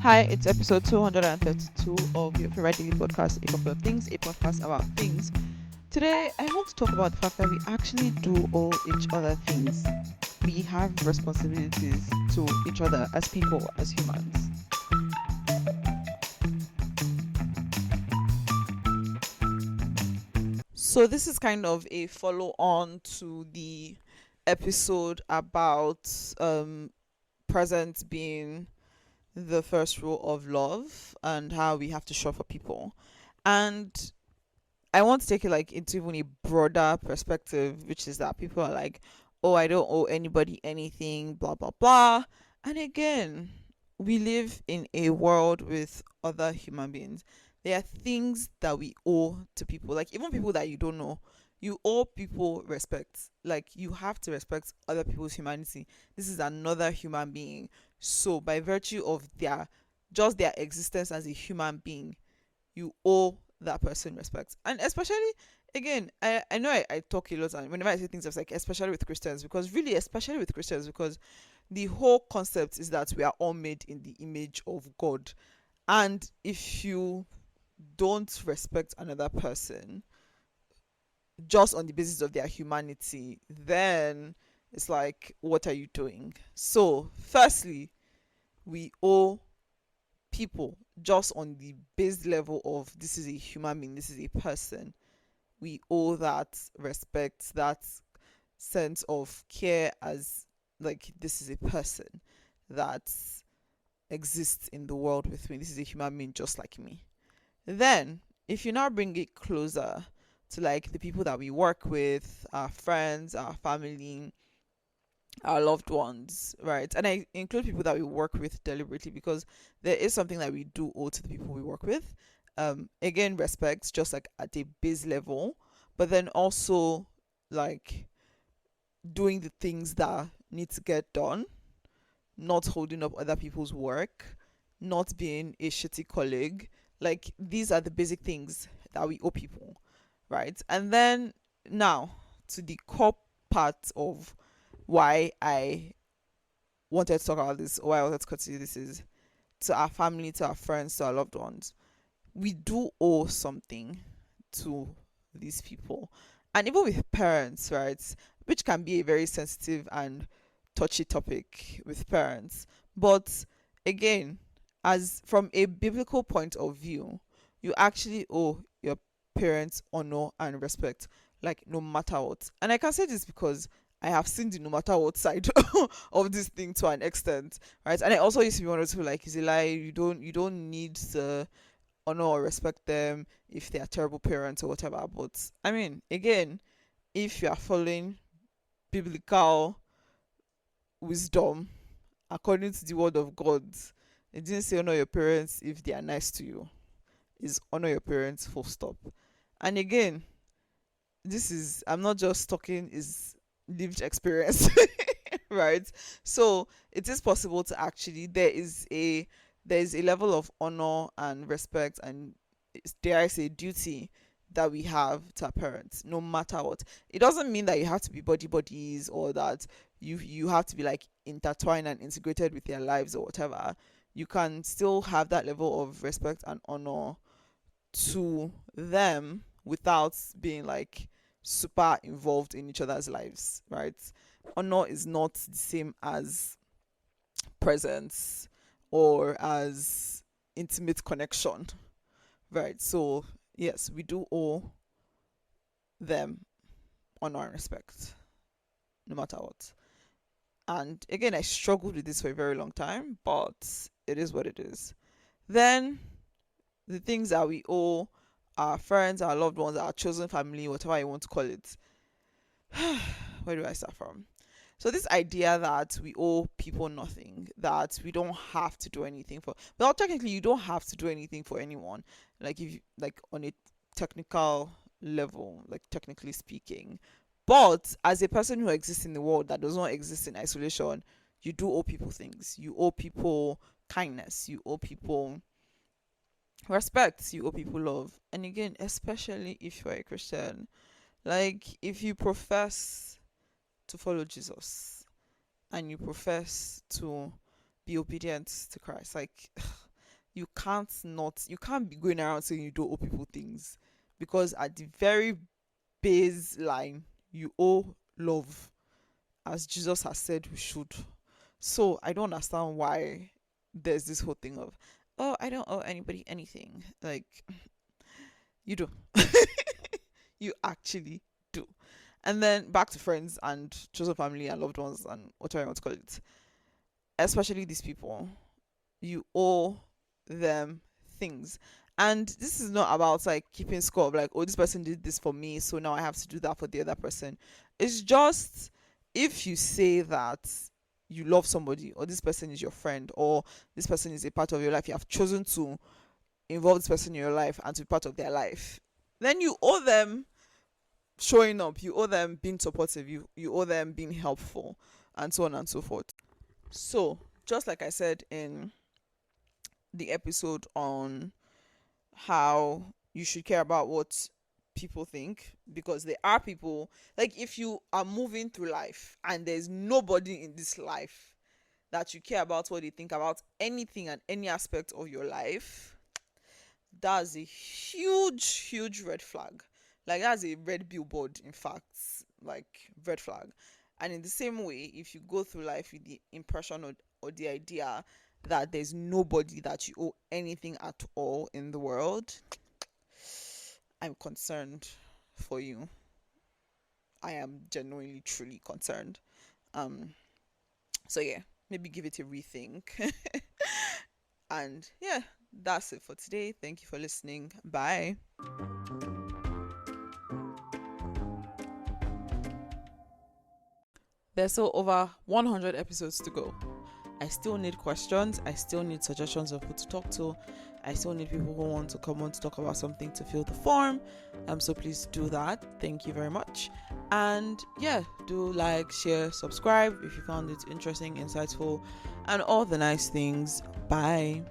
Hi, it's episode 232 of your favorite daily podcast, A Couple of Things, a podcast about things. Today, I want to talk about the fact that we actually do owe each other things. We have responsibilities to each other as people, as humans. So, this is kind of a follow on to the episode about present being the first rule of love and how we have to show for people. And I want to take it like into even a broader perspective, which is that people are like, oh, I don't owe anybody anything, blah, blah, blah. And again, we live in a world with other human beings. There are things that we owe to people, like even people that you don't know. You owe people respect. Like you have to respect other people's humanity. This is another human being. So by virtue of their existence as a human being, you owe that person respect. And especially, again, I know I talk a lot, and whenever I say things, it's like, especially with Christians, because really, especially with Christians, because the whole concept is that we are all made in the image of God. And if you don't respect another person just on the basis of their humanity, then it's like, what are you doing? So, firstly, we owe people just on the base level of this is a human being, this is a person. We owe that respect, that sense of care as like this is a person that exists in the world with me. This is a human being just like me. Then, if you now bring it closer to like the people that we work with, our friends, our family, our loved ones, right? And I include people that we work with deliberately because there is something that we do owe to the people we work with. Again, respect, just like at a base level, but then also like doing the things that need to get done, not holding up other people's work, not being a shitty colleague. Like these are the basic things that we owe people, right? And then now to the core part of why I wanted to talk about this, why I wanted to continue this is to our family, to our friends, to our loved ones. We do owe something to these people. And even with parents, right? Which can be a very sensitive and touchy topic with parents. But again, as from a biblical point of view, you actually owe your parents honor and respect, like no matter what. And I can say this because I have seen the no matter what side of this thing to an extent, right? And I also used to be one of those people like, is a lie. You don't need to honor or respect them if they are terrible parents or whatever. But I mean, again, if you are following biblical wisdom according to the word of God, it didn't say honor your parents if they are nice to you. It's honor your parents full stop. And again, this is, I'm not just talking, is lived experience. Right? So it is possible to actually, there is a level of honor and respect and, dare I say, duty that we have to our parents, no matter what. It doesn't mean that you have to be body buddies or that you have to be like intertwined and integrated with their lives or whatever. You can still have that level of respect and honor to them without being like super involved in each other's lives, right? Honor is not the same as presence or as intimate connection, right? So, yes, we do owe them honor and respect, no matter what. And again, I struggled with this for a very long time, but it is what it is. Then, the things that we owe our friends, our loved ones, our chosen family, whatever you want to call it. Where do I start from? So this idea that we owe people nothing, that we don't have to do anything for, well, technically you don't have to do anything for anyone. Like if you, like on a technical level, like technically speaking, but as a person who exists in the world that does not exist in isolation, you do owe people things. You owe people kindness. You owe people respect. You owe people love. And again, especially if you're a Christian, like if you profess to follow Jesus and you profess to be obedient to Christ, like you can't be going around saying you don't owe people things, because at the very baseline, you owe love, as Jesus has said we should. So I don't understand why there's this whole thing of, oh, I don't owe anybody anything. Like, you do. You actually do. And then back to friends and chosen family and loved ones and whatever you want to call it. Especially these people, you owe them things. And this is not about like keeping score of like, oh, this person did this for me, so now I have to do that for the other person. It's just, if you say that you love somebody, or this person is your friend, or this person is a part of your life, you have chosen to involve this person in your life and to be part of their life, then you owe them showing up, you owe them being supportive, you owe them being helpful, and so on and so forth. So just like I said in the episode on how you should care about what people think, because there are people, like, if you are moving through life and there's nobody in this life that you care about what they think about anything and any aspect of your life, that's a huge red flag. Like, that's a red billboard, in fact, like, red flag. And in the same way, if you go through life with the impression or the idea that there's nobody that you owe anything at all in the world, I'm concerned for you. I am genuinely, truly concerned. So yeah, maybe give it a rethink. And yeah, that's it for today. Thank you for listening. Bye. There's still over 100 episodes to go. I still need questions. I still need suggestions of who to talk to. I still need people who want to come on to talk about something to fill the form. So please do that. Thank you very much. And yeah, do like, share, subscribe if you found it interesting, insightful, and all the nice things. Bye.